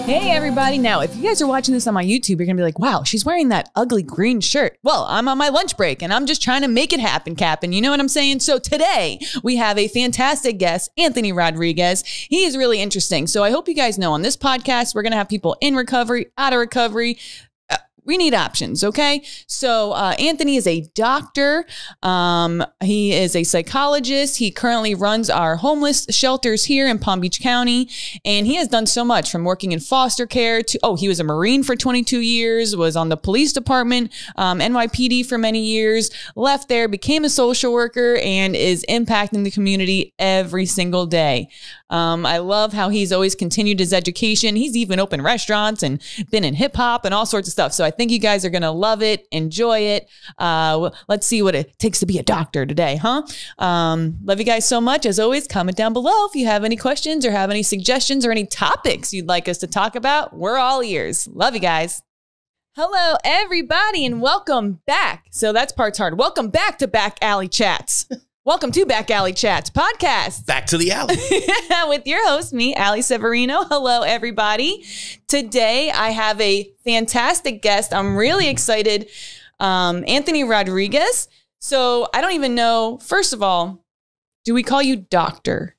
Hey everybody. Now, if you guys are watching this on my YouTube, you're gonna be like, wow, she's wearing that ugly green shirt. Well, I'm on my lunch break and I'm just trying to make it happen, Captain. You know what I'm saying? So today we have a fantastic guest, Anthony Rodriguez. He is really interesting. So I hope you guys know on this podcast, we're gonna have people in recovery, out of recovery. We need options, okay? So Anthony is a doctor. He is a psychologist. He currently runs our homeless shelters here in Palm Beach County. And he has done so much from working in foster care to, he was a Marine for 22 years, was on the police department, NYPD for many years, left there, became a social worker, and is impacting the community every single day. I love how he's always continued his education. He's even opened restaurants and been in hip hop and all sorts of stuff. So I think you guys are going to love it, enjoy it. Let's see what it takes to be a doctor today, huh? Love you guys so much. As always, comment down below if you have any questions or have any suggestions or any topics you'd like us to talk about. We're all ears. Love you guys. Hello, everybody, and welcome back. So that's part's hard. Welcome back to Back Alley Chats. Welcome to Back Alley Chats podcast. Back to the alley. With your host, me, Allie Severino. Hello, everybody. Today, I have a fantastic guest. I'm really excited. Anthony Rodriguez. So I don't even know, first of all, do we call you Dr.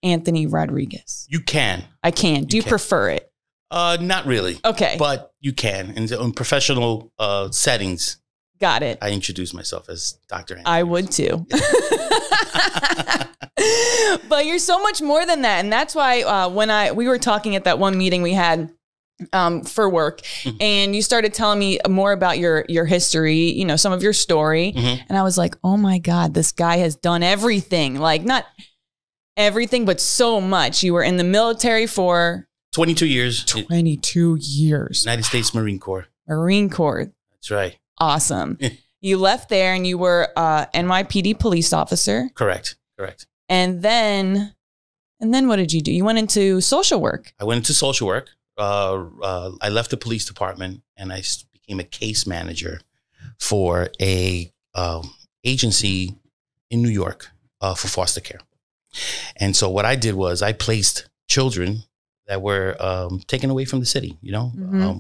Anthony Rodriguez? You can. I can. Do you prefer it? Not really. Okay. But you can. In professional settings. Got it. I introduce myself as Dr. Anthony. I would too. But you're so much more than that. And that's why when we were talking at that one meeting we had for work, and you started telling me more about your history, you know, some of your story. And I was like, oh my God, this guy has done everything. Like not everything, but so much. You were in the military for 22 years. 22 years. United States Marine Corps. Marine Corps. That's right. Awesome. You left there and you were NYPD police officer. Correct. Correct. And then what did you do? You went into social work. I went into social work. I left the police department and I became a case manager for a agency in New York for foster care. And so what I did was I placed children that were taken away from the city, you know,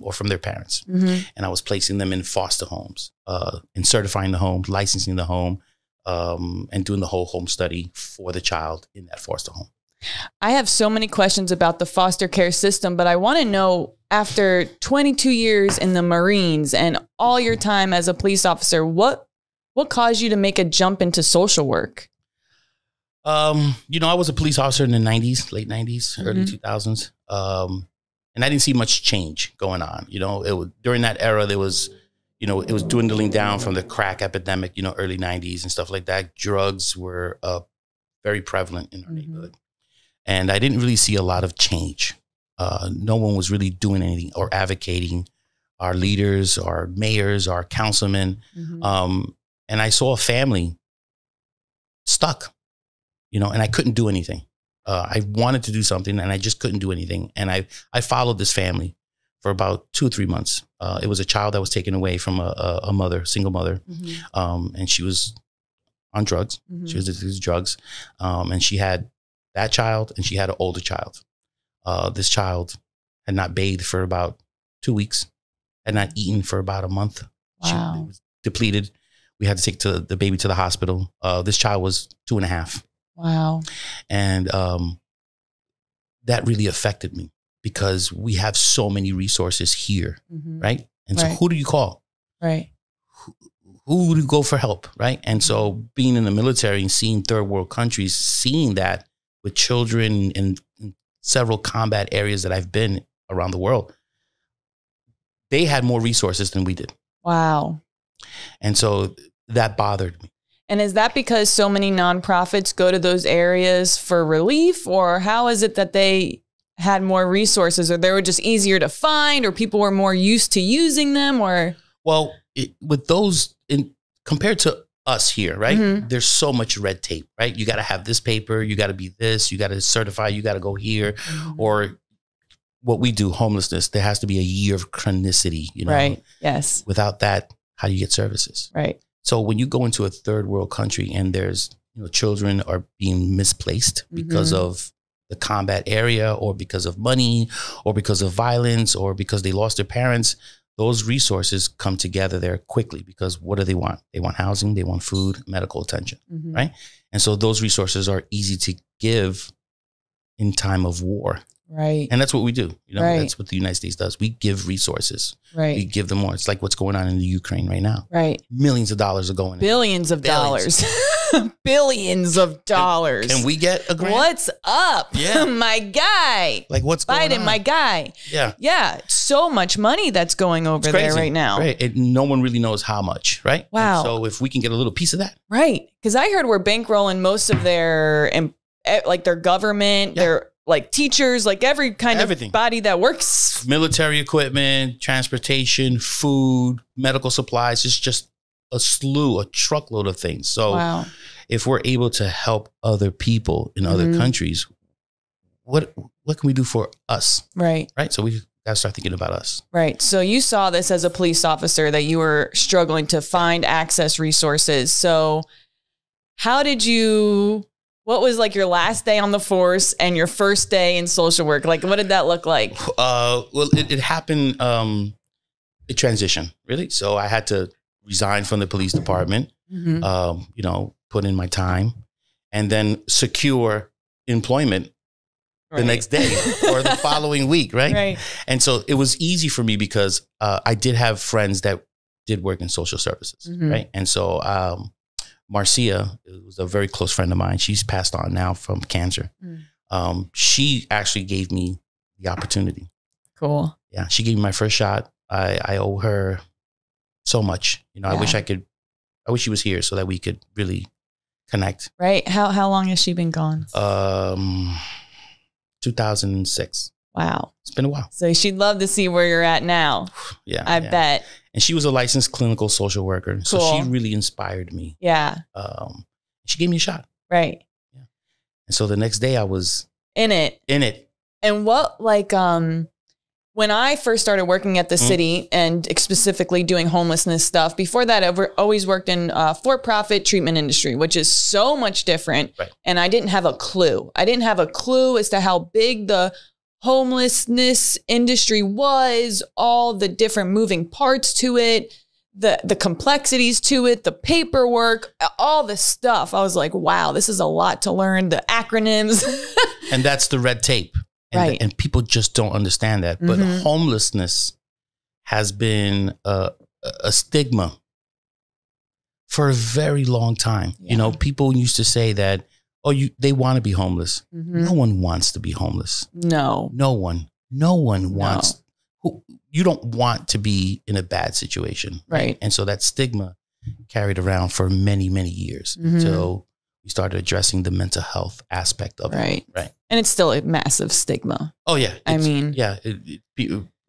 or from their parents. And I was placing them in foster homes, and certifying the home, licensing the home, and doing the whole home study for the child in that foster home. I have so many questions about the foster care system, but I want to know, after 22 years in the Marines and all your time as a police officer, what caused you to make a jump into social work? You know, I was a police officer in the 90s, late 90s, early 2000s. And I didn't see much change going on. You know, during that era, there was, you know, it was dwindling down from the crack epidemic, you know, early 90s and stuff like that. Drugs were very prevalent in our neighborhood. And I didn't really see a lot of change. No one was really doing anything or advocating. Our leaders, our mayors, our councilmen. And I saw a family stuck. You know, and I couldn't do anything. I wanted to do something and I just couldn't do anything. And I followed this family for about 2 or 3 months. It was a child that was taken away from a mother, single mother. And she was on drugs. She was addicted to drugs. And she had that child and she had an older child. This child had not bathed for about 2 weeks, had not eaten for about a month. Wow. She was depleted. We had to take the baby to the hospital. This child was 2.5. Wow. And that really affected me because we have so many resources here, right? And so who do you call? Right. Who do you go for help, right? And so being in the military and seeing third world countries, seeing that with children in several combat areas that I've been around the world, they had more resources than we did. Wow. And so that bothered me. And is that because so many nonprofits go to those areas for relief, or how is it that they had more resources, or they were just easier to find, or people were more used to using them? Or well, with those compared to us here, right? There's so much red tape, right? You got to have this paper, you got to be this, you got to certify, you got to go here, or what we do, homelessness. There has to be a year of chronicity, you know. Right. Yes. Without that, how do you get services? Right. So when you go into a third world country and there's, you know, children are being misplaced because of the combat area or because of money or because of violence or because they lost their parents, those resources come together there quickly because what do they want? They want housing, they want food, medical attention, right? And so those resources are easy to give in time of war. Right. And that's what we do. You know, that's what the United States does. We give resources. Right. We give them more. It's like what's going on in the Ukraine right now. Right. Millions of dollars are going Billions of dollars. Billions of dollars. Can we get a grant? What's up? Yeah. My guy. Like what's going Biden, on? my guy. Yeah. Yeah. So much money that's going over there right now. Right. And no one really knows how much, right? Wow. And so if we can get a little piece of that. Right. Because I heard we're bankrolling most of their, like their government, their like teachers, like every kind of body that works. Military equipment, transportation, food, medical supplies. It's just a truckload of things. So if we're able to help other people in other countries, what can we do for us? Right. Right. So we got to start thinking about us. Right. So you saw this as a police officer that you were struggling to find access resources. So what was like your last day on the force and your first day in social work? Like, what did that look like? Well, it happened, a transition, really. So I had to resign from the police department, you know, put in my time and then secure employment the next day or the following week. Right. And so it was easy for me because I did have friends that did work in social services. Right. And so, Marcia was a very close friend of mine. She's passed on now from cancer. She actually gave me the opportunity. Cool. Yeah. She gave me my first shot. I owe her so much. You know, I wish she was here so that we could really connect. Right. How long has she been gone? 2006. Wow. It's been a while. So she'd love to see where you're at now. Yeah. I bet. And she was a licensed clinical social worker. Cool. So she really inspired me. Yeah. She gave me a shot. Right. Yeah. And so the next day I was in it. And what, like, when I first started working at the city and specifically doing homelessness stuff, before that, I've always worked in for-profit treatment industry, which is so much different. Right. And I didn't have a clue. I didn't have a clue as to how big the homelessness industry was, all the different moving parts to it, the complexities to it, the paperwork, all the stuff. I was like, wow, this is a lot to learn, the acronyms. And that's the red tape. And, and people just don't understand that. But homelessness has been a stigma for a very long time. Yeah. You know, people used to say that, they want to be homeless. No one wants to be homeless. No one wants. You don't want to be in a bad situation. Right. And so that stigma carried around for many, many years until we started addressing the mental health aspect of it. Right. And it's still a massive stigma. Oh, yeah. I mean, yeah.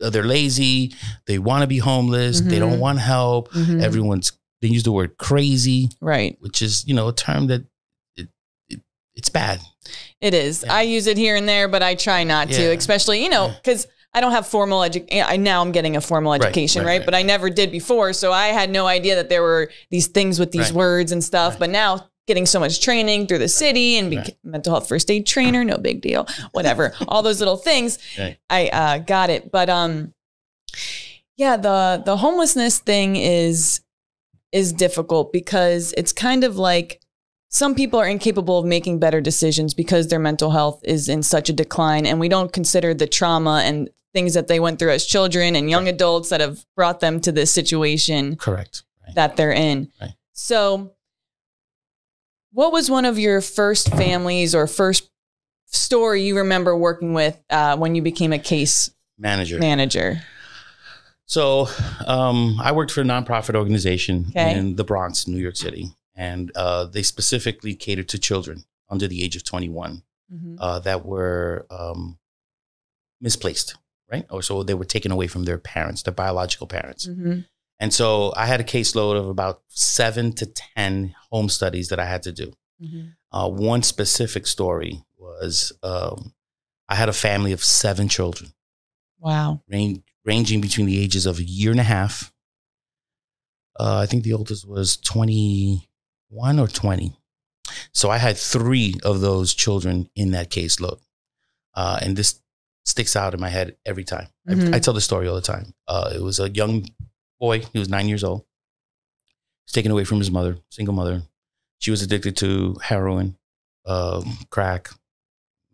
They're lazy. They want to be homeless. They don't want help. They use the word crazy. Right. Which is, a term that it's bad. It is. Yeah. I use it here and there, but I try not to, especially, because I don't have formal education. Now I'm getting a formal education, right? But I never did before. So I had no idea that there were these things with these words and stuff. But now getting so much training through the city and mental health first aid trainer, no big deal, whatever, all those little things. I got it. But the homelessness thing is difficult because it's kind of like, some people are incapable of making better decisions because their mental health is in such a decline, and we don't consider the trauma and things that they went through as children and young adults that have brought them to this situation that they're in. Right. So what was one of your first families or first story you remember working with when you became a case manager? So I worked for a nonprofit organization in the Bronx, New York City. And they specifically catered to children under the age of 21 that were misplaced, right? Or so they were taken away from their parents, their biological parents. And so I had a caseload of about 7 to 10 home studies that I had to do. One specific story was I had a family of 7 children. Wow. Ranging between the ages of 1.5 years. I think the oldest was 21 or 20. So I had 3 of those children in that caseload. And this sticks out in my head every time. I tell the story all the time. It was a young boy. He was 9 years old. He was taken away from his mother, single mother. She was addicted to heroin, crack,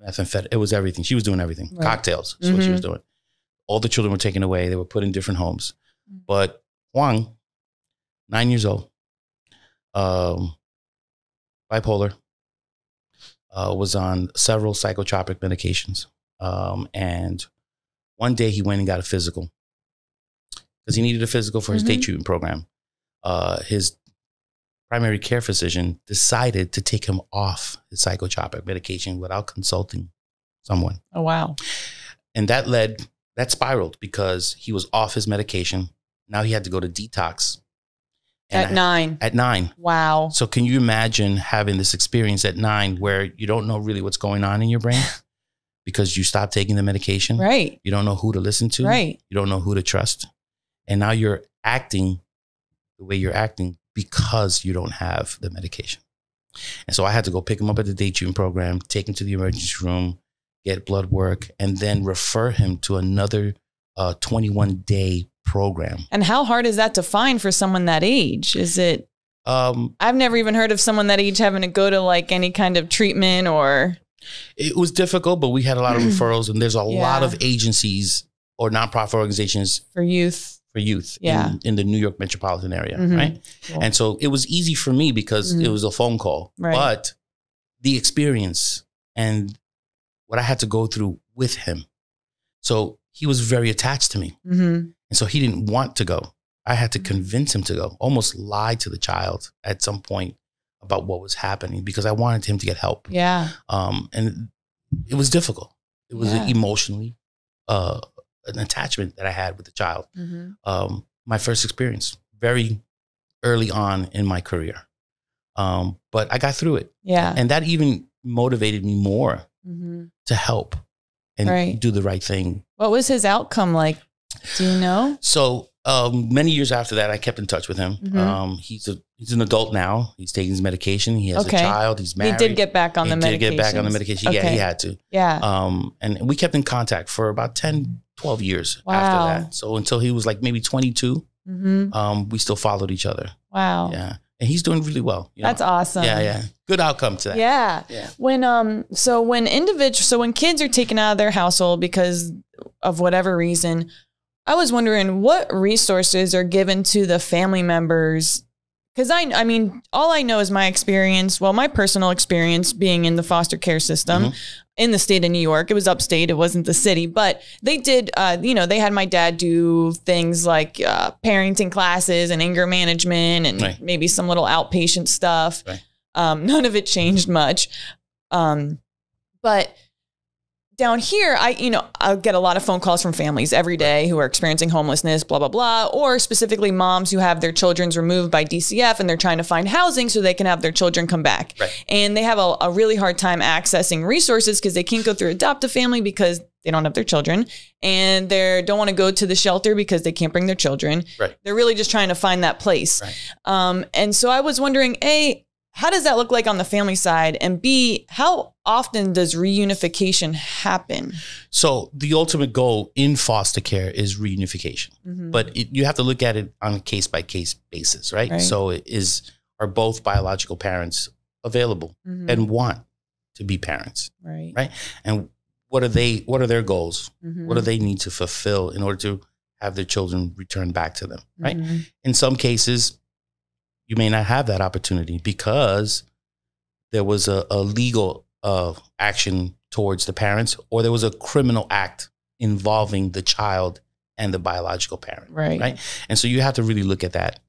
methamphetamine. It was everything. She was doing everything. Right. Cocktails is what she was doing. All the children were taken away. They were put in different homes. But Juan, 9 years old, bipolar, was on several psychotropic medications. And one day he went and got a physical because he needed a physical for his day treatment program. His primary care physician decided to take him off his psychotropic medication without consulting someone. Oh, wow. And that spiraled because he was off his medication. Now he had to go to detox. At 9. At 9. Wow. So can you imagine having this experience at 9 where you don't know really what's going on in your brain because you stopped taking the medication? Right. You don't know who to listen to. Right. You don't know who to trust. And now you're acting the way you're acting because you don't have the medication. And so I had to go pick him up at the day treatment program, take him to the emergency room, get blood work, and then refer him to another 21-day program. And how hard is that to find for someone that age? Is it? I've never even heard of someone that age having to go to like any kind of treatment or. It was difficult, but we had a lot of referrals, and there's a lot of agencies or nonprofit organizations for youth in the New York metropolitan area, right? Cool. And so it was easy for me because it was a phone call, but the experience and what I had to go through with him. So he was very attached to me. And so he didn't want to go. I had to convince him to go, almost lie to the child at some point about what was happening because I wanted him to get help. Yeah. And it was difficult. It was emotionally an attachment that I had with the child. My first experience very early on in my career. But I got through it. Yeah. And that even motivated me more to help and do the right thing. What was his outcome like? Do you know? So many years after that, I kept in touch with him. He's an adult now. He's taking his medication. He has a child. He's married. He did get back on the medication. He did get back on the medication. Yeah, he had to. Yeah. And we kept in contact for about 10, 12 years after that. So until he was like maybe 22, we still followed each other. Wow. Yeah. And he's doing really well. That's awesome. Yeah, yeah. Good outcome to that. Yeah. Yeah. When when kids are taken out of their household because of whatever reason, I was wondering what resources are given to the family members. Because I mean, all I know is my experience. Well, my personal experience being in the foster care system in the state of New York. It was upstate. It wasn't the city, but they did, they had my dad do things like parenting classes and anger management and maybe some little outpatient stuff. Right. None of it changed much. But down here, I'll get a lot of phone calls from families every day who are experiencing homelessness, blah, blah, blah, or specifically moms who have their children removed by DCF and they're trying to find housing so they can have their children come back. Right. And they have a really hard time accessing resources because they can't go through adoptive family because they don't have their children, and they don't want to go to the shelter because they can't bring their children. Right. They're really just trying to find that place. Right. And so I was wondering, A, how does that look like on the family side? And B, how often does reunification happen? So the ultimate goal in foster care is reunification, but you have to look at it on a case-by-case basis, right? So are both biological parents available and want to be parents, right? And what are their goals? What do they need to fulfill in order to have their children return back to them, right? In some cases, you may not have that opportunity because there was a legal action towards the parents, or there was a criminal act involving the child and the biological parent. Right. And so you have to really look at that.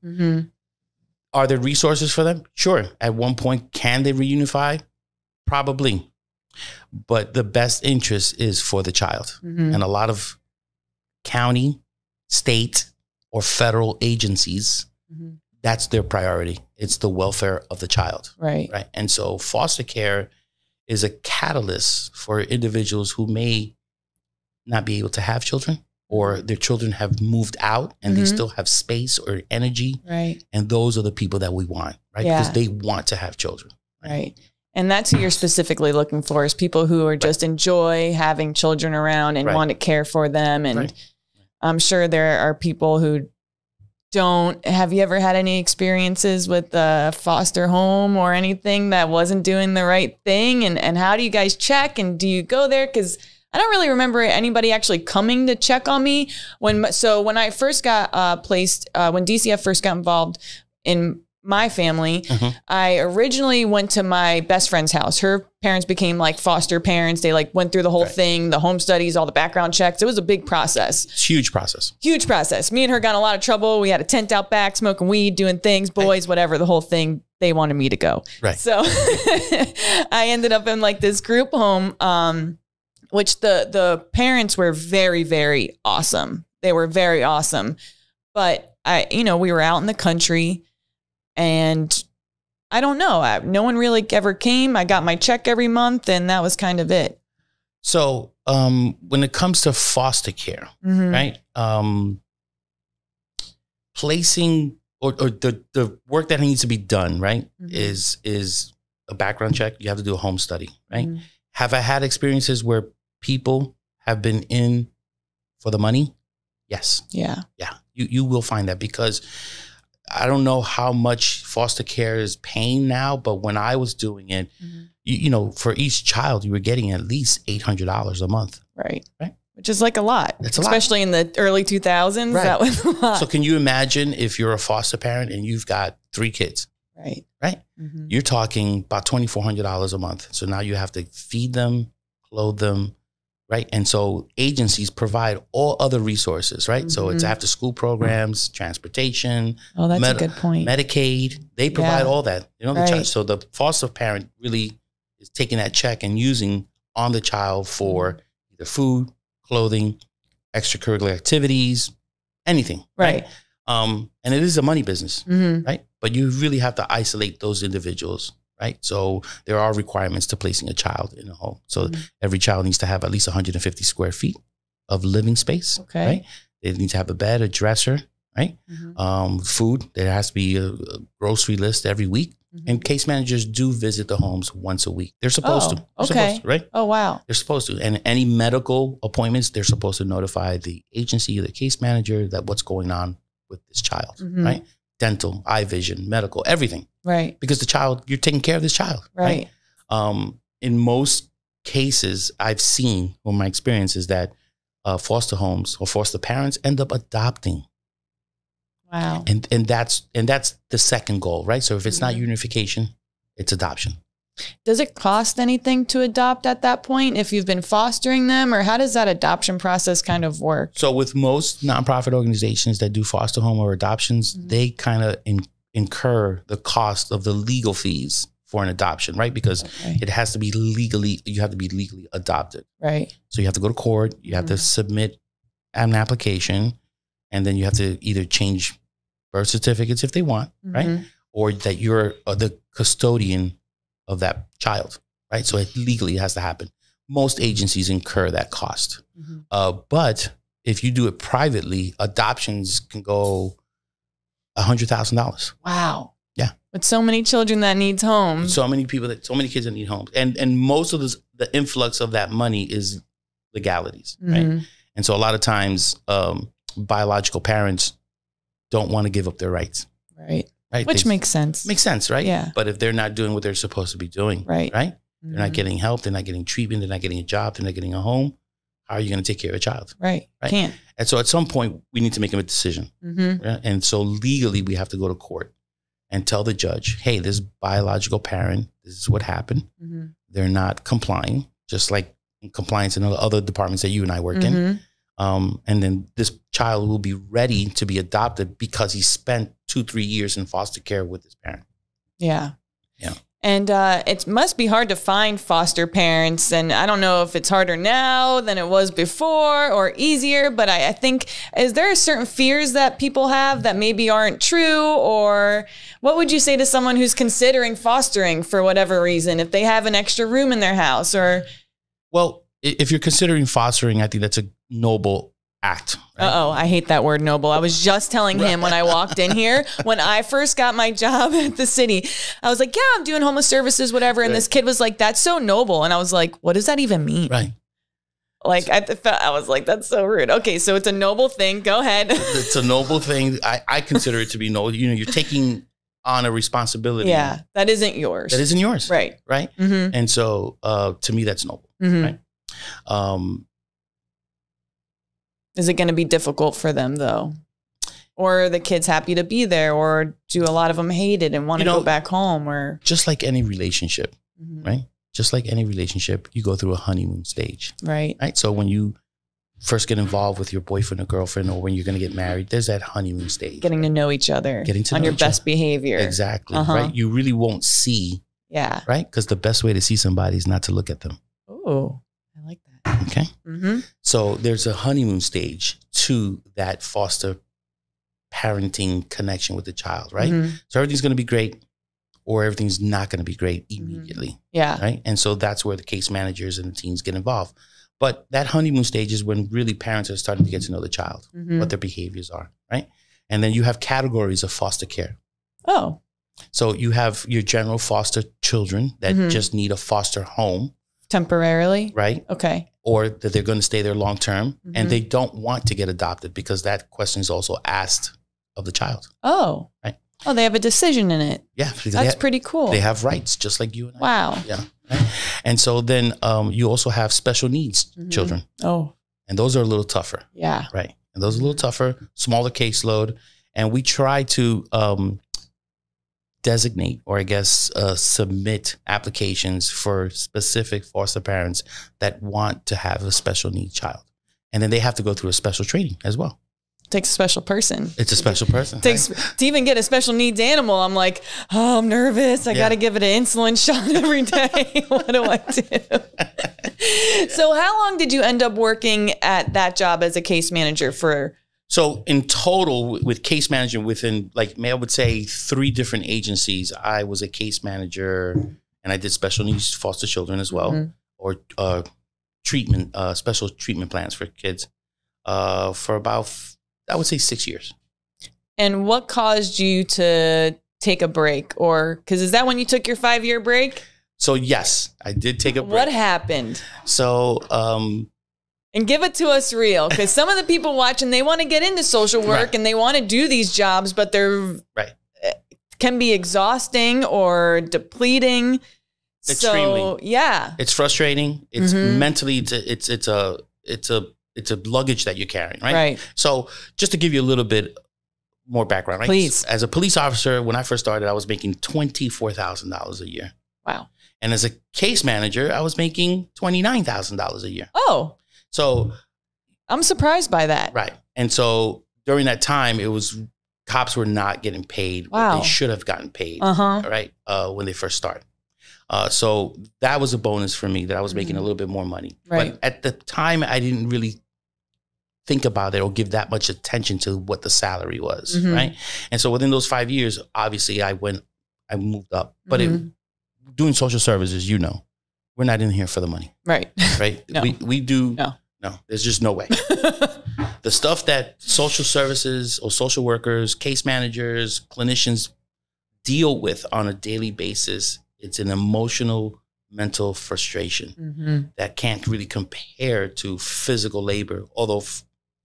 Are there resources for them? Sure. At one point, can they reunify? Probably. But the best interest is for the child. And a lot of county, state, or federal agencies, that's their priority. It's the welfare of the child. Right. And so foster care is a catalyst for individuals who may not be able to have children, or their children have moved out and they still have space or energy. Right. And those are the people that we want, right? Because they want to have children. Right. And that's who you're specifically looking for, is people who are just enjoy having children around and want to care for them. And I'm sure there are people who don't. Have you ever had any experiences with a foster home or anything that wasn't doing the right thing? And how do you guys check? And do you go there? Because I don't really remember anybody actually coming to check on me. When I first got placed, when DCF first got involved in my family, I originally went to my best friend's house. Her parents became like foster parents. They like went through the whole thing, the home studies, all the background checks. It was a big process. It's a huge process. Huge process. Me and her got in a lot of trouble. We had a tent out back, smoking weed, doing things, boys, whatever, the whole thing. They wanted me to go. Right. So I ended up in like this group home, which the parents were very, very awesome. They were very awesome. But we were out in the country. And I don't know. No one really ever came. I got my check every month, and that was kind of it. So when it comes to foster care, right? Placing or the work that needs to be done, right, is a background check. You have to do a home study, right? Have I had experiences where people have been in for the money? Yes. Yeah. You will find that, because I don't know how much foster care is paying now, but when I was doing it, for each child, you were getting at least $800 a month. Right. Which is like a lot. It's especially in the early 2000s. That was a lot. So can you imagine if you're a foster parent and you've got 3 kids? Right. You're talking about $2,400 a month. So now you have to feed them, clothe them. Right. And so agencies provide all other resources. Right. So it's after school programs, transportation. Oh, that's a good point. Medicaid. They provide all that. So the foster parent really is taking that check and using on the child for either food, clothing, extracurricular activities, anything. Right. And it is a money business. Right. But you really have to isolate those individuals. Right. So there are requirements to placing a child in a home. So every child needs to have at least 150 square feet of living space. Okay. Right. They need to have a bed, a dresser. Right. Food. There has to be a grocery list every week. And case managers do visit the homes once a week. They're supposed to. They're supposed to, right? Oh, wow. They're supposed to. And any medical appointments, they're supposed to notify the agency, the case manager, that what's going on with this child. Right. Dental, eye vision, medical, everything. Right. Because the child, you're taking care of this child. Right. In most cases I've seen, or my experience is that foster homes or foster parents end up adopting. Wow. And that's the second goal, right? So if it's not unification, it's adoption. Does it cost anything to adopt at that point if you've been fostering them, or how does that adoption process kind of work? So with most nonprofit organizations that do foster home or adoptions, they kind of incur the cost of the legal fees for an adoption, right? Because it has to be you have to be legally adopted. Right. So you have to go to court, you have to submit an application, and then you have to either change birth certificates if they want, right? Or that you're the custodian of that child, right? So it legally has to happen. Most agencies incur that cost. But if you do it privately, adoptions can go $100,000. Wow. Yeah. With so many children that needs homes. So many kids that need homes. And most of the influx of that money is legalities, right? And so a lot of times biological parents don't want to give up their rights. Right. Right. Which makes sense. Makes sense, right? Yeah. But if they're not doing what they're supposed to be doing, right? They're not getting help, they're not getting treatment, they're not getting a job, they're not getting a home, how are you going to take care of a child? Right. Can't. And so at some point, we need to make a decision. Right? And so legally, we have to go to court and tell the judge, hey, this biological parent, this is what happened. They're not complying, just like in compliance in other departments that you and I work in. And then this child will be ready to be adopted because he spent 2-3 years in foster care with his parent. Yeah. Yeah. And it must be hard to find foster parents. And I don't know if it's harder now than it was before or easier, but I think, is there certain fears that people have that maybe aren't true? Or what would you say to someone who's considering fostering for whatever reason, if they have an extra room in their house? Or, well, if you're considering fostering, I think that's a noble act. Right? Uh-oh, I hate that word noble. I was just telling him when I walked in here, when I first got my job at the city, I was like, yeah, I'm doing homeless services, whatever. And this kid was like, that's so noble. And I was like, what does that even mean? Right. Like, I was like, that's so rude. Okay, so it's a noble thing. Go ahead. It's a noble thing. I consider it to be noble. You know, you're taking on a responsibility. Yeah, that isn't yours. That isn't yours. Right. Right. Mm-hmm. And so to me, that's noble. Mm-hmm. Right. Is it going to be difficult for them, though? Or are the kids happy to be there? Or do a lot of them hate it and want to go back home? Or just like any relationship, right? Just like any relationship, you go through a honeymoon stage. Right. Right. So when you first get involved with your boyfriend or girlfriend, or when you're going to get married, there's that honeymoon stage. Getting to know each other. Getting to know your best behavior. Exactly. Right. You really won't see. Yeah. Right. Because the best way to see somebody is not to look at them. Oh, I like that. Okay. So there's a honeymoon stage to that foster parenting connection with the child. Right. So everything's going to be great, or everything's not going to be great immediately. Yeah. Right. And so that's where the case managers and the teams get involved. But that honeymoon stage is when really parents are starting to get to know the child, what their behaviors are. Right. And then you have categories of foster care. Oh. So you have your general foster children that just need a foster home. Temporarily. Right. Okay. Or that they're going to stay there long term and they don't want to get adopted, because that question is also asked of the child. Oh. Right. Oh, they have a decision in it. Yeah. That's pretty cool. They have rights just like you and I. Wow. Yeah. Right? And so then you also have special needs children. Oh. And those are a little tougher. Yeah. Right. And those are a little tougher, smaller caseload. And we try to designate, or I guess submit applications for specific foster parents that want to have a special needs child. And then they have to go through a special training as well. Takes a special person. It's a special person. Takes to even get a special needs animal. I'm like, oh, I'm nervous. I got to give it an insulin shot every day. What do I do? So how long did you end up working at that job as a case manager for? So in total, with case management within, like, I would say 3 different agencies, I was a case manager, and I did special needs foster children as well, or treatment, special treatment plans for kids for about, I would say 6 years. And what caused you to take a break? Or, because is that when you took your 5-year break? So yes, I did take a break. What happened? So, and give it to us real, because some of the people watching, they want to get into social work and they want to do these jobs, but they're can be exhausting or depleting. Extremely. So yeah, it's frustrating. It's mentally, it's a luggage that you're carrying, right? Right. So just to give you a little bit more background, right? Please. As a police officer, when I first started, I was making $24,000 a year. Wow. And as a case manager, I was making $29,000 a year. Oh. So I'm surprised by that. Right. And so during that time, it was cops were not getting paid what they should have gotten paid, right, when they first started. So that was a bonus for me, that I was making a little bit more money. Right. But at the time, I didn't really think about it or give that much attention to what the salary was, right? And so within those 5 years, obviously, I moved up. But doing social services, we're not in here for the money. Right. Right. No. We do. No, there's just no way. The stuff that social services or social workers, case managers, clinicians deal with on a daily basis, it's an emotional, mental frustration that can't really compare to physical labor, although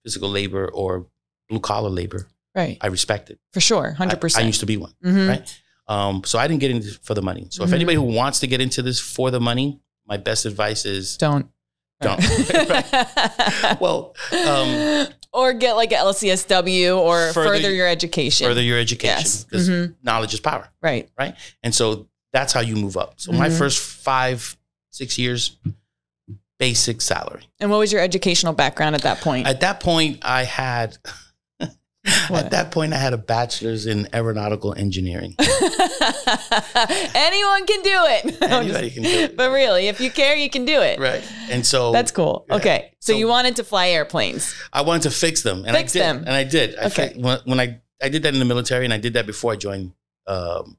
physical labor or blue collar labor, I respect it. For sure, 100%. I used to be one, right? So I didn't get into it for the money. So if anybody who wants to get into this for the money, my best advice is don't. Well, or get like an LCSW or further your education. Further your education, because knowledge is power. Right. Right. And so that's how you move up. So my first 5-6 years, basic salary. And what was your educational background at that point? At that point, I had a bachelor's in aeronautical engineering. Anyone can do it. Anybody can do it. But really, if you care, you can do it. Right. And so that's cool. Yeah. Okay. So you wanted to fly airplanes. I wanted to fix them. And I did. When I did that in the military, and I did that before I joined the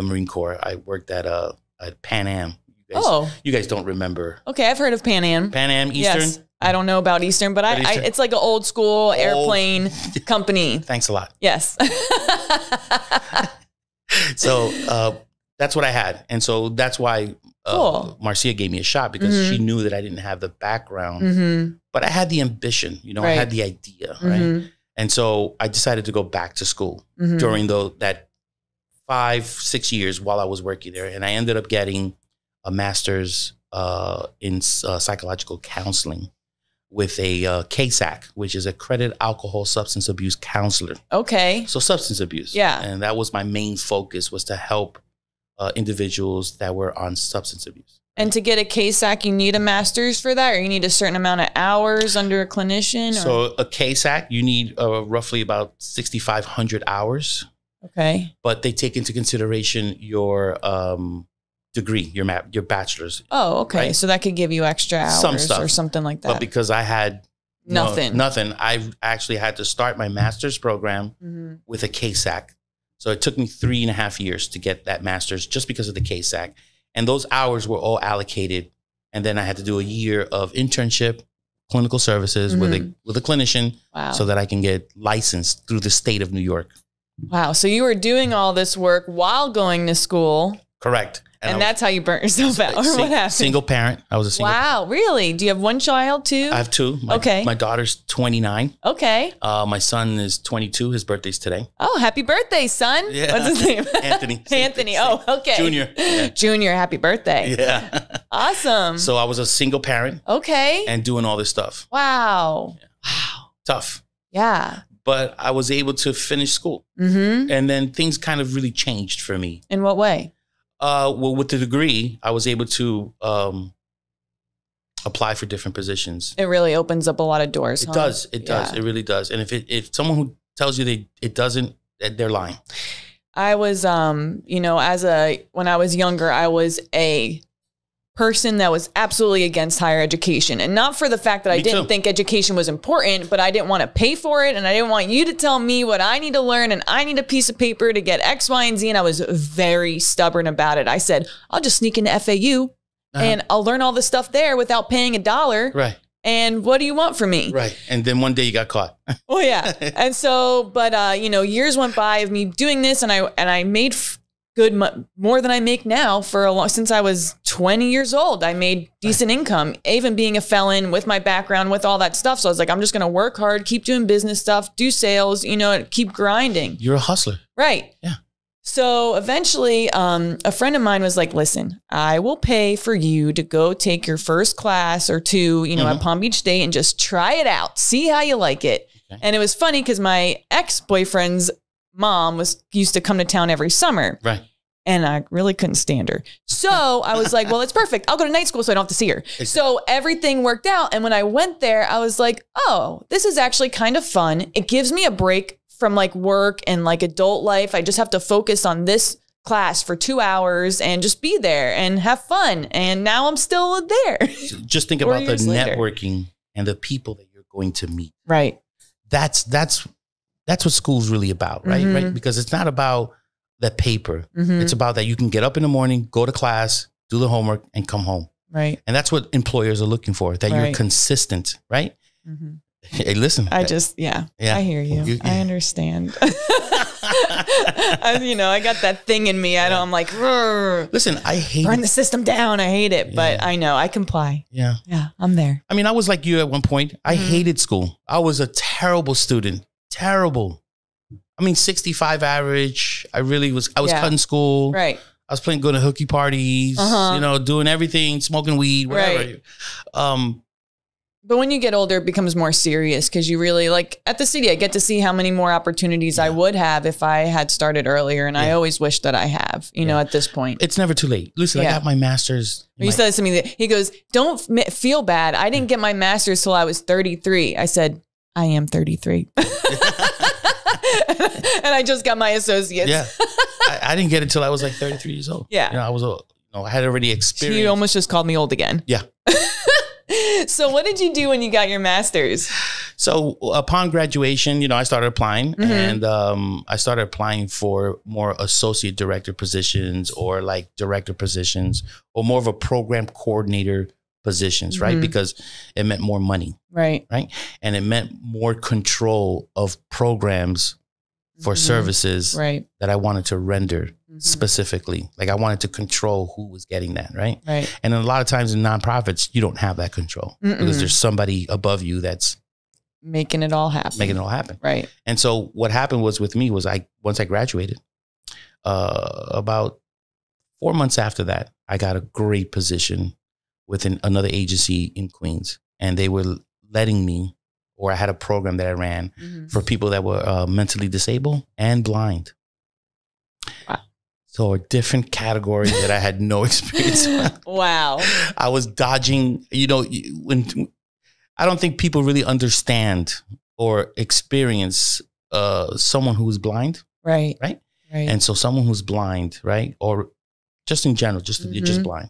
Marine Corps. I worked at Pan Am. You guys don't remember. Okay, I've heard of Pan Am. Pan Am Eastern? Yes. I don't know about Eastern, but it's like an old school airplane company. Thanks a lot. Yes. So that's what I had. And so that's why Marcia gave me a shot, because she knew that I didn't have the background, but I had the ambition, you know, I had the idea, right? And so I decided to go back to school during that 5-6 years while I was working there. And I ended up getting a master's in psychological counseling with a KSAC, which is accredited alcohol substance abuse counselor. Okay. So substance abuse. Yeah. And that was my main focus, was to help individuals that were on substance abuse. And to get a KSAC, you need a master's for that, or you need a certain amount of hours under a clinician? So a KSAC, you need roughly about 6,500 hours. Okay. But they take into consideration your degree, your bachelor's. Oh, okay. Right? So that could give you extra hours some stuff, or something like that. But because I had nothing, I actually had to start my master's program with a KSAC. So it took me 3.5 years to get that master's, just because of the KSAC. And those hours were all allocated. And then I had to do a year of internship, clinical services with a clinician, so that I can get licensed through the state of New York. Wow. So you were doing all this work while going to school. Correct. And that's how you burnt yourself out, or what happened? Single parent. I was a single Wow, really? Do you have one child too? I have two. My daughter's 29. Okay. My son is 22. His birthday's today. Oh, happy birthday, son. Yeah. What's his name? Anthony. Anthony. Oh, okay. Junior. Yeah. Junior, happy birthday. Yeah. Awesome. So I was a single parent. Okay. And doing all this stuff. Wow. Yeah. Wow. Tough. Yeah. But I was able to finish school. And then things kind of really changed for me. In what way? Well, with the degree, I was able to apply for different positions. It really opens up a lot of doors. It does. It does. It really does. And if someone who tells you it doesn't, they're lying. I was, you know, when I was younger, I was a person that was absolutely against higher education, and not for the fact that I didn't think education was important, but I didn't want to pay for it. And I didn't want you to tell me what I need to learn. And I need a piece of paper to get X, Y, and Z. And I was very stubborn about it. I said, I'll just sneak into FAU and I'll learn all this stuff there without paying $1. Right. And what do you want from me? Right. And then one day you got caught. Oh yeah. And so, but you know, years went by of me doing this, and I made more than I make now since I was 20 years old. I made decent income, even being a felon, with my background, with all that stuff. So I was like, I'm just going to work hard, keep doing business stuff, do sales, you know, keep grinding. You're a hustler. Right. Yeah. So eventually, a friend of mine was like, listen, I will pay for you to go take your first class or two, you know, at Palm Beach State, and just try it out. See how you like it. Okay. And it was funny because my ex-boyfriend's mom used to come to town every summer. Right. And I really couldn't stand her. So I was like, well, it's perfect. I'll go to night school so I don't have to see her. Exactly. So everything worked out. And when I went there, I was like, oh, this is actually kind of fun. It gives me a break from like work and like adult life. I just have to focus on this class for 2 hours and just be there and have fun. And now I'm still there. Just think about the networking and the people that you're going to meet. Right. That's what school's really about, right? Right? Because it's not about the paper. It's about that you can get up in the morning, go to class, do the homework, and come home. Right. And that's what employers are looking for, that you're consistent, right? Hey, listen. I hear you. I understand. You know, I got that thing in me. I'm like, listen, I hate burn the system down. I hate it, but I know I comply. Yeah. Yeah. I'm there. I mean, I was like you at one point. I hated school. I was a terrible student. Terrible. I mean, 65 average. I was cutting school. Right. I was going to hooky parties, you know, doing everything, smoking weed, whatever. Right. But when you get older, it becomes more serious, because you really, like at the city, I get to see how many more opportunities I would have if I had started earlier. And I always wish that I have, you know, at this point. It's never too late. Listen, I got my master's. He said to me, he goes, don't feel bad. I didn't get my master's till I was 33. I said, I am 33. And I just got my associates. Yeah. I didn't get it till I was like 33 years old. Yeah. You know, I had already experienced. You almost just called me old again. Yeah. So what did you do when you got your master's? So upon graduation, you know, I started applying and I started applying for more associate director positions or like director positions or more of a program coordinator positions, right? Because it meant more money, right? And it meant more control of programs for services that I wanted to render specifically. Like I wanted to control who was getting that, right? And a lot of times in nonprofits, you don't have that control because there's somebody above you that's making it all happen. Right. And so what happened was with me was once I graduated, about 4 months after that, I got a great position with another agency in Queens, and they were letting me, or I had a program that I ran for people that were mentally disabled and blind. Wow. So a different category that I had no experience with. Wow. I was dodging, when I don't think people really understand or experience someone who is blind. Right. And so someone who's blind, right? Or just in general, you're just blind.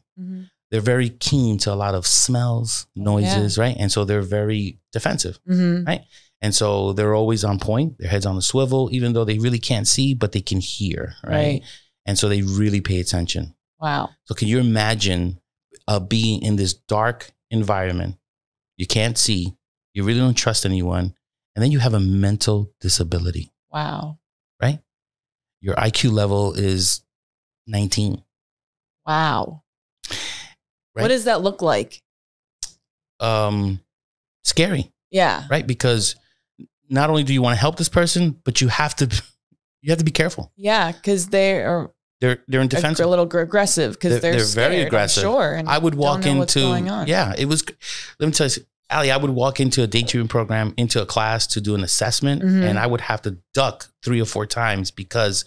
They're very keen to a lot of smells, noises, right? And so they're very defensive, right? And so they're always on point. Their head's on the swivel, even though they really can't see, but they can hear, right? And so they really pay attention. Wow. So can you imagine being in this dark environment? You can't see. You really don't trust anyone. And then you have a mental disability. Wow. Right? Your IQ level is 19. Wow. Right? What does that look like? Scary. Yeah. Right? Because not only do you want to help this person, but you have to be careful. Yeah, because they're in defense. A little aggressive because they're scared, very aggressive. I'm sure. And I would walk into what's going on. It was. Let me tell you, Allie, I would walk into a day treatment program, into a class to do an assessment, and I would have to duck 3 or 4 times because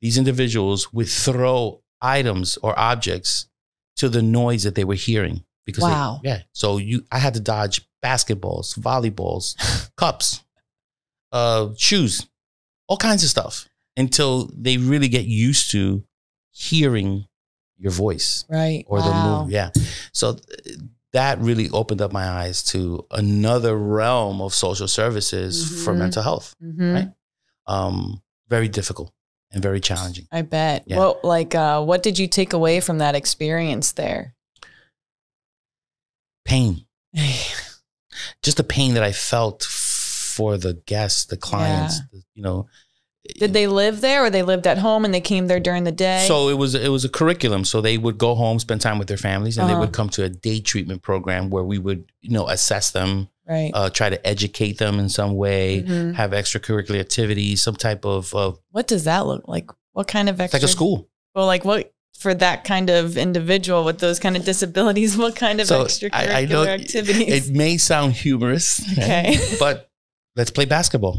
these individuals would throw items or objects to the noise that they were hearing. Because so I had to dodge basketballs, volleyballs, cups, shoes, all kinds of stuff until they really get used to hearing your voice, right? Or the move, So that really opened up my eyes to another realm of social services for mental health, right? Very difficult and very challenging. I bet. Yeah. Well, what did you take away from that experience there? Pain. Just the pain that I felt for the guests, the clients, Did they live there, or they lived at home and they came there during the day? So it was a curriculum. So they would go home, spend time with their families, and they would come to a day treatment program where we would, assess them, try to educate them in some way, have extracurricular activities, some type of. What does that look like? What kind of extra? Like a school. Well, like what for that kind of individual with those kind of disabilities? What kind of extracurricular activities? It may sound humorous, okay, but let's play basketball.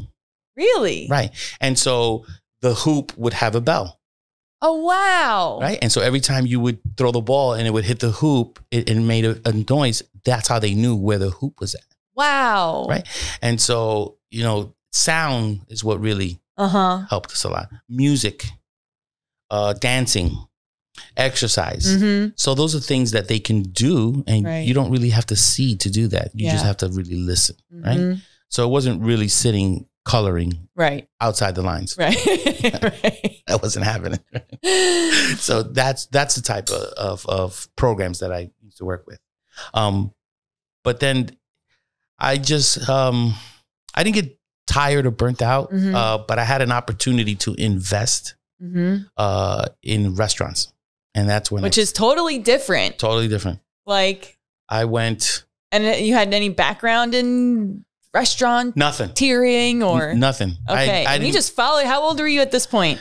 Really? Right. And so the hoop would have a bell. Oh, wow. Right. And so every time you would throw the ball and it would hit the hoop, it made a noise. That's how they knew where the hoop was at. Wow. Right. And so, sound is what really helped us a lot. Music, dancing, exercise. So those are things that they can do, and you don't really have to see to do that. You just have to really listen. Right. So it wasn't really sitting coloring outside the lines. Right. That wasn't happening. So that's the type of programs that I used to work with. But then I just, I didn't get tired or burnt out, but I had an opportunity to invest in restaurants. And that's when Which is totally different. Totally different. Like I went. And you had any background in restaurant? Nothing. Tearing or? Nothing. Okay. And you just followed. How old were you at this point?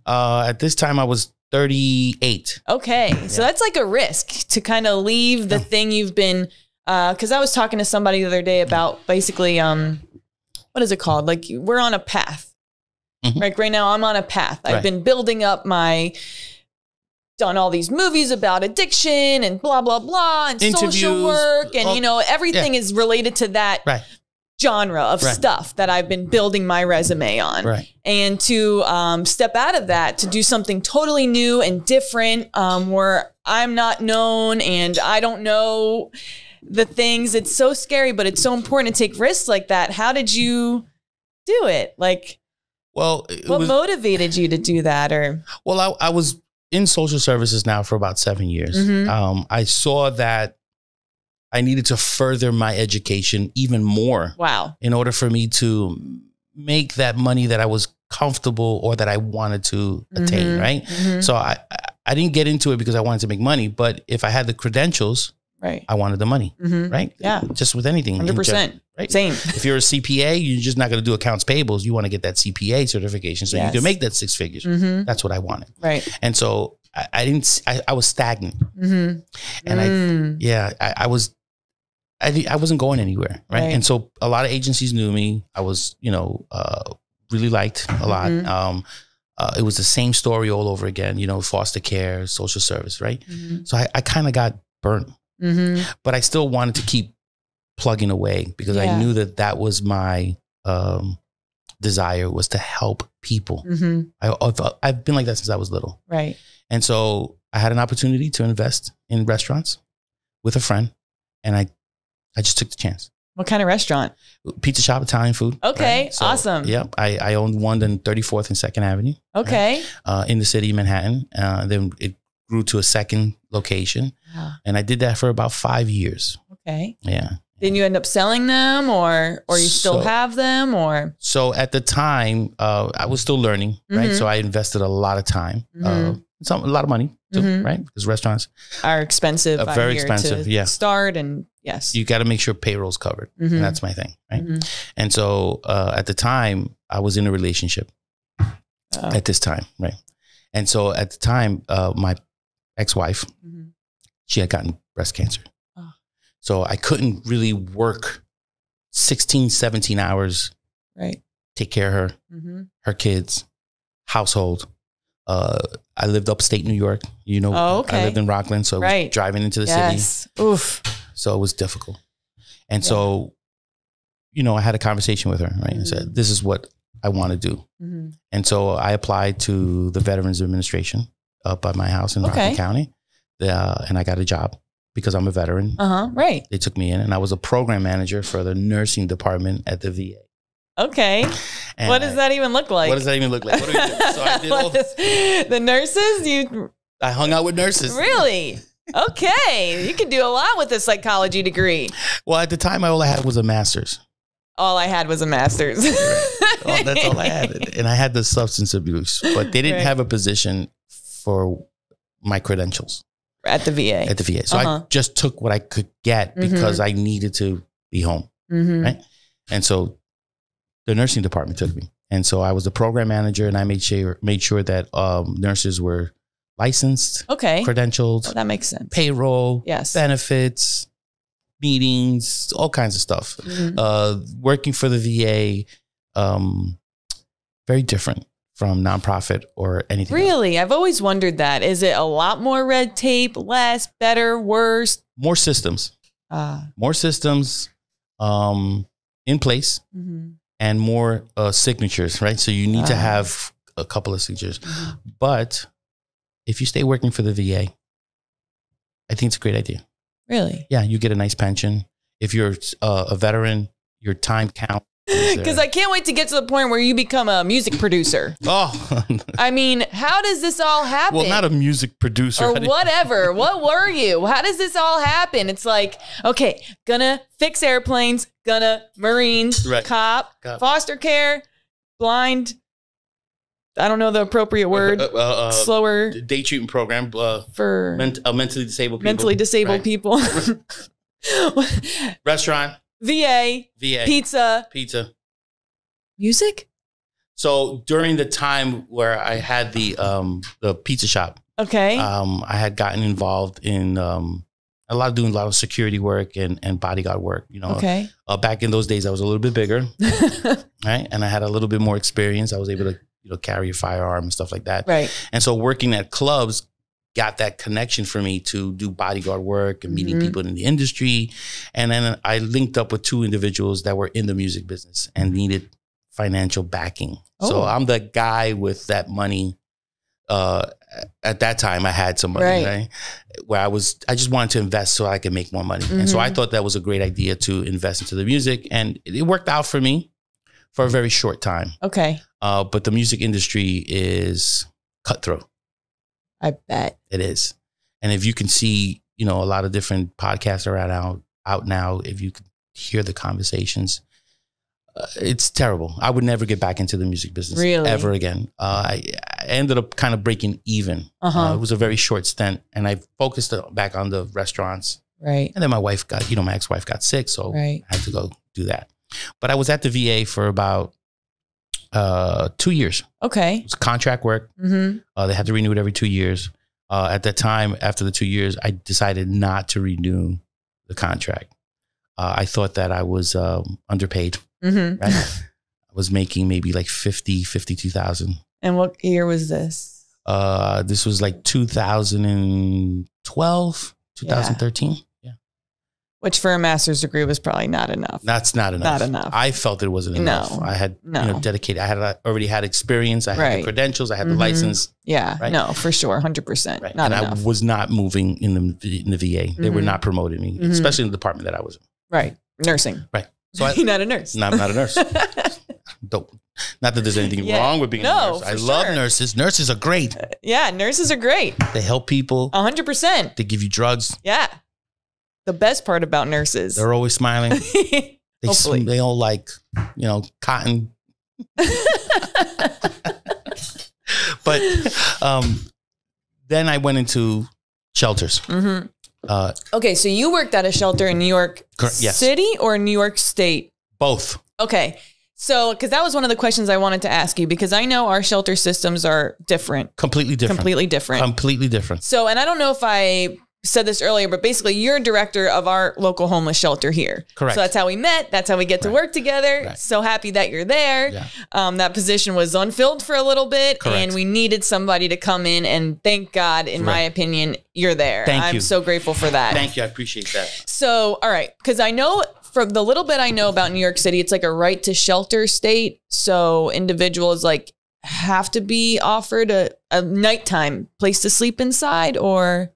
At this time, I was 38. Okay. So that's like a risk to kind of leave the thing you've been, because I was talking to somebody the other day about basically, what is it called? Like we're on a path. Like right now I'm on a path. I've been building up done all these movies about addiction and blah, blah, blah, and interviews, social work. And, everything is related to that genre of stuff that I've been building my resume on. And to step out of that, to do something totally new and different, where I'm not known and I don't know the things. It's so scary, but it's so important to take risks like that. How did you do it? Like, what motivated you to do that? Or I was in social services now for about 7 years. I saw that I needed to further my education even more. Wow. In order for me to make that money that I was comfortable or that I wanted to attain, right? So I didn't get into it because I wanted to make money, but if I had the credentials, right, I wanted the money, right? Yeah. Just with anything. 100%. Right? Same. If you're a CPA, you're just not going to do accounts payables. You want to get that CPA certification so you can make that 6 figures. That's what I wanted. Right. And so I was stagnant. And I wasn't going anywhere. Right? And so a lot of agencies knew me. I was, really liked a lot. It was the same story all over again, foster care, social service. Right. So I kind of got burnt, but I still wanted to keep plugging away because I knew that was my desire, was to help people. I've been like that since I was little. Right. And so I had an opportunity to invest in restaurants with a friend, and I just took the chance. What kind of restaurant? Pizza shop, Italian food. Okay. Right? So, awesome. Yep. I owned one on 34th and 2nd Avenue. Okay. Right? In the city of Manhattan. Then it grew to a second location. Wow. And I did that for about 5 years. Okay. Yeah. Didn't you end up selling them or you still have them or? So at the time, I was still learning, right? So I invested a lot of time, a lot of money too, right? Because restaurants are expensive. Very expensive. To start and yes. You got to make sure payroll's covered. And that's my thing, right? And so at the time, I was in a relationship at this time, right? And so at the time, my ex-wife, she had gotten breast cancer. So I couldn't really work 16, 17 hours, right? Take care of her, her kids, household. I lived upstate New York, I lived in Rockland. So I was driving into the city. Oof. So it was difficult. And so, I had a conversation with her, right? And said, this is what I want to do. And so I applied to the Veterans Administration up by my house in Rockland County. And I got a job. Because I'm a veteran. Right. They took me in and I was a program manager for the nursing department at the VA. Okay. And what does that even look like? What does that even look like? What do we do? So I did the nurses? I hung out with nurses. Really? Okay. You could do a lot with a psychology degree. Well, at the time, all I had was a master's. All I had was a master's. That's all I had. And I had the substance abuse, but they didn't have a position for my credentials. At the VA. At the VA. So I just took what I could get because I needed to be home. Right. And so the nursing department took me. And so I was the program manager and I made sure that nurses were licensed, credentialed. Oh, that makes sense. Payroll, benefits, meetings, all kinds of stuff. Working for the VA, very different from nonprofit or anything. Really? I've always wondered that. Is it a lot more red tape, less, better, worse? More systems. More systems in place and more signatures, right? So you need to have a couple of signatures. But if you stay working for the VA, I think it's a great idea. Really? Yeah, you get a nice pension. If you're a veteran, your time counts. Because I can't wait to get to the point where you become a music producer. Oh, I mean, how does this all happen? Well, not a music producer. Or whatever. What were you? How does this all happen? It's like, okay, gonna fix airplanes, gonna Marines, cop, foster care, blind. I don't know the appropriate word. Slower. Day treatment program for mentally disabled people. Mentally disabled people. Restaurant. VA, pizza, music. So during the time where I had the pizza shop, I had gotten involved in doing a lot of security work and bodyguard work. Back in those days, I was a little bit bigger, right, and I had a little bit more experience. I was able to carry a firearm and stuff like that, right. And so working at clubs got that connection for me to do bodyguard work and meeting people in the industry. And then I linked up with 2 individuals that were in the music business and needed financial backing. Oh. So I'm the guy with that money. At that time I had some money, right? Where I just wanted to invest so I could make more money. And so I thought that was a great idea to invest into the music. And it worked out for me for a very short time. Okay. But the music industry is cutthroat. I bet. It is. And if you can see, a lot of different podcasts are out out now, if you could hear the conversations, it's terrible. I would never get back into the music business ever again. I ended up kind of breaking even. It was a very short stint, and I focused back on the restaurants. Right. And then my wife got, my ex-wife got sick, so I had to go do that. But I was at the VA for about 2 years. Okay. It was contract work. They had to renew it every 2 years. At that time, after the 2 years, I decided not to renew the contract. I thought that I was underpaid. Right? I was making maybe like 52,000. And what year was this? This was like 2012, 2013. Yeah. Which for a master's degree was probably not enough. That's not enough. Not enough. I felt it wasn't enough. I had dedicated. I had already had experience. I had the credentials. I had the license. Yeah. Right? No, for sure. 100%. Right. Not and enough. I was not moving in the VA. They were not promoting me, especially in the department that I was in. Right. Nursing. Right. So you're not a nurse. Not a nurse. Not that there's anything wrong with being a nurse. I love nurses. Nurses are great. Yeah, nurses are great. They help people. 100%. They give you drugs. Yeah. The best part about nurses. They're always smiling. They all like, cotton. But then I went into shelters. Okay, so you worked at a shelter in New York City or New York State? Both. Okay. So, because that was one of the questions I wanted to ask you, because I know our shelter systems are different. Completely different. So, and I don't know if I said this earlier, but basically you're director of our local homeless shelter here. Correct. So that's how we met. That's how we get to work together. Right. So happy that you're there. Yeah. That position was unfilled for a little bit. Correct. And we needed somebody to come in, and thank God, in my opinion, you're there. I'm so grateful for that. Thank you. I appreciate that. So, all right. Because I know from the little bit I know about New York City, it's like a right to shelter state. So individuals have to be offered a nighttime place to sleep inside, or...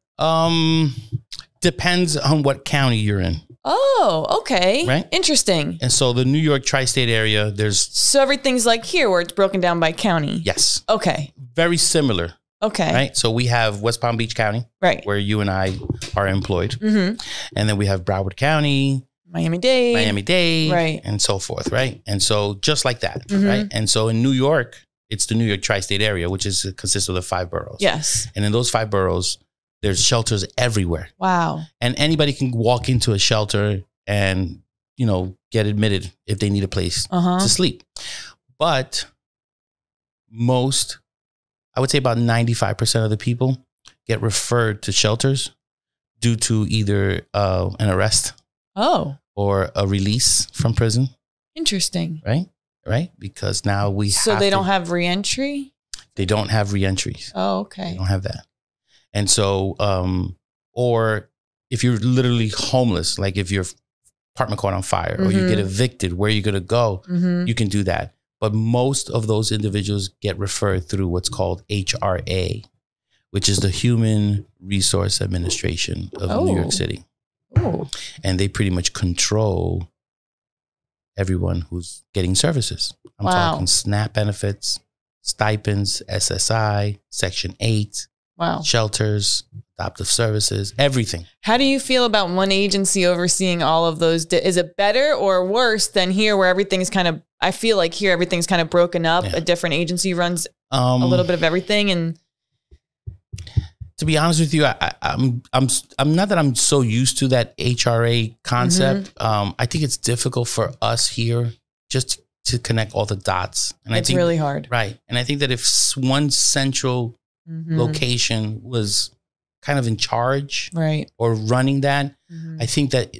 Depends on what county you're in. Oh, okay. Right. Interesting. And so the New York tri-state area, so everything's like here where it's broken down by county. Yes. Okay. Very similar. Okay. Right. So we have West Palm Beach County, right, where you and I are employed. And then we have Broward County, Miami-Dade, right, and so forth. Right. And so just like that. Right. And so in New York, it's the New York tri-state area, which consists of the 5 boroughs. Yes. And in those 5 boroughs, there's shelters everywhere. Wow. And anybody can walk into a shelter and, get admitted if they need a place to sleep. But I would say about 95% of the people get referred to shelters due to either an arrest or a release from prison. Interesting. Right? Because now they don't have reentry? They don't have reentries. Oh, okay. They don't have that. And so, or if you're literally homeless, like if your apartment caught on fire or you get evicted, where are you going to go? You can do that. But most of those individuals get referred through what's called HRA, which is the Human Resource Administration of New York City. Oh. And they pretty much control everyone who's getting services. I'm talking SNAP benefits, stipends, SSI, Section 8. Wow. Shelters, adoptive services, everything. How do you feel about one agency overseeing all of those? Is it better or worse than here where everything's I feel like here everything's kind of broken up. Yeah. A different agency runs a little bit of everything. And to be honest with you, I'm not that I'm so used to that HRA concept. I think it's difficult for us here just to connect all the dots. And it's really hard. Right. And I think that if one central location was kind of in charge, right, or running that, I think that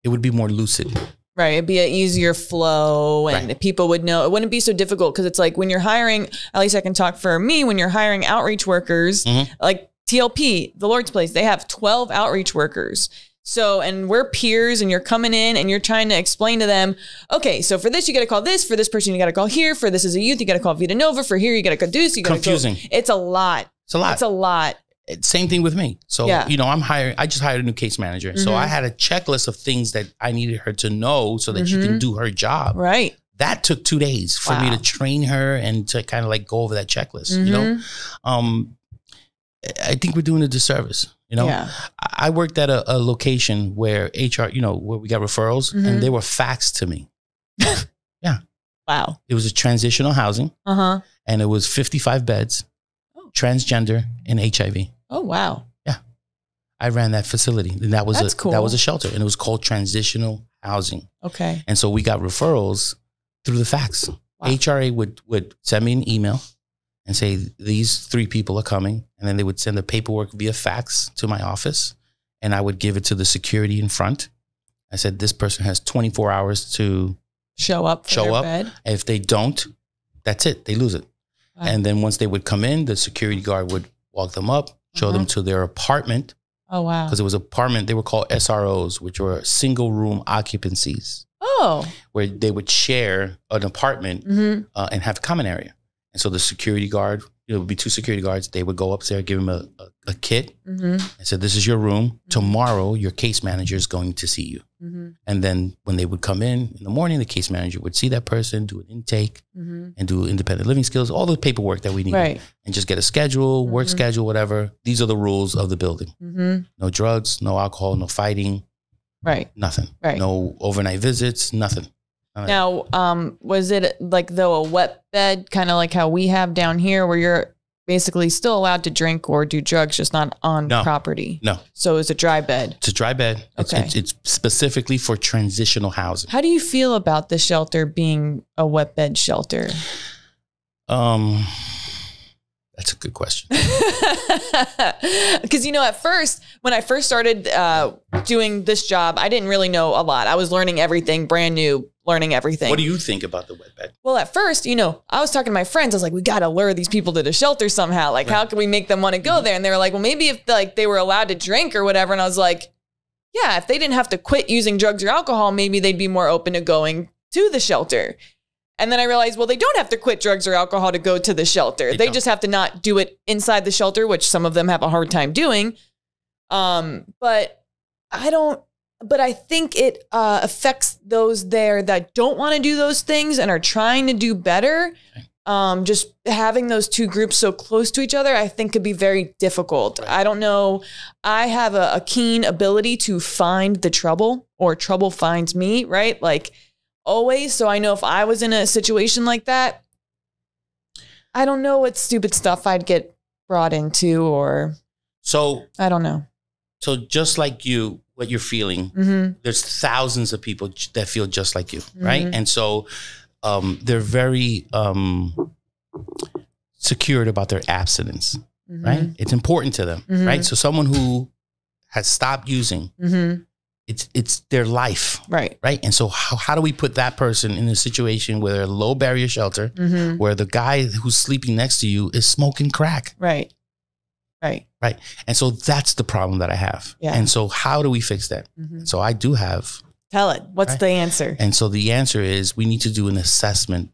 it would be more lucid. Right. It'd be an easier flow and people would know. It wouldn't be so difficult because it's like when you're hiring, at least I can talk for me, when you're hiring outreach workers, like TLP, the Lord's Place, they have 12 outreach workers. So, and we're peers and you're coming in and you're trying to explain to them, okay, so for this, you got to call this, for this person, you got to call here, for this is a youth, you got to call Vita Nova, for here, you got to go Deuce, you got to confusing. It's a lot. It's a lot. It's a lot. Same thing with me. So, I just hired a new case manager. So I had a checklist of things that I needed her to know so that she can do her job. Right. That took 2 days for me to train her and to kind of like go over that checklist, you know? I think we're doing a disservice. You know, Yeah. I worked at a location where HR, you know, where we got referrals and they were faxed to me. Yeah. Wow. It was a transitional housing and it was 55 beds, transgender and HIV. Oh, wow. Yeah. I ran that facility and that was cool. That was a shelter and it was called Transitional Housing. Okay. And so we got referrals through the fax. Wow. HRA would send me an email and say, these 3 people are coming. And then they would send the paperwork via fax to my office. And I would give it to the security in front. I said, this person has 24 hours to show up. Bed. If they don't, that's it. They lose it. Wow. And then once they would come in, the security guard would walk them up, show them to their apartment. Oh, wow. Because it was apartment. They were called SROs, which were single room occupancies. Oh. Where they would share an apartment and have a common area. And so the security guard, it would be 2 security guards. They would go up there, give him a kit and said, this is your room. Tomorrow, your case manager is going to see you. And then when they would come in the morning, the case manager would see that person, do an intake and do independent living skills, all the paperwork that we need. Right. And just get a schedule, work schedule, whatever. These are the rules of the building. No drugs, no alcohol, no fighting. Right. Nothing. Right. No overnight visits, nothing. Now, was it like though a wet bed, kind of like how we have down here where you're basically still allowed to drink or do drugs, just not on property? No. So it's a dry bed. It's a dry bed. Okay. It's specifically for transitional housing. How do you feel about the shelter being a wet bed shelter? That's a good question. Because, you know, at first, when I first started doing this job, I didn't really know a lot. I was learning everything, brand new, learning everything. What do you think about the wet bed? Well, at first, you know, I was talking to my friends. I was like, we got to lure these people to the shelter somehow. Like, how can we make them want to go there? And they were like, well, maybe if like they were allowed to drink or whatever. And I was like, yeah, if they didn't have to quit using drugs or alcohol, maybe they'd be more open to going to the shelter. And then I realized, well, they don't have to quit drugs or alcohol to go to the shelter. They just have to not do it inside the shelter, which some of them have a hard time doing. But I think it affects those there that don't want to do those things and are trying to do better. Just having those 2 groups so close to each other, I think could be very difficult. Right. I don't know. I have a keen ability to find the trouble, or trouble finds me, right? Like, always. So I know if I was in a situation like that, I don't know what stupid stuff I'd get brought into, or I don't know. So just like you, what you're feeling, there's thousands of people that feel just like you, right? And so they're very secured about their abstinence, right? It's important to them, right? So someone who has stopped using, it's their life. Right. Right. And so how do we put that person in a situation where they're low barrier shelter, where the guy who's sleeping next to you is smoking crack? Right. Right. Right. And so that's the problem that I have. Yeah. And so how do we fix that? So I do have. Tell it. What's the answer? And so the answer is we need to do an assessment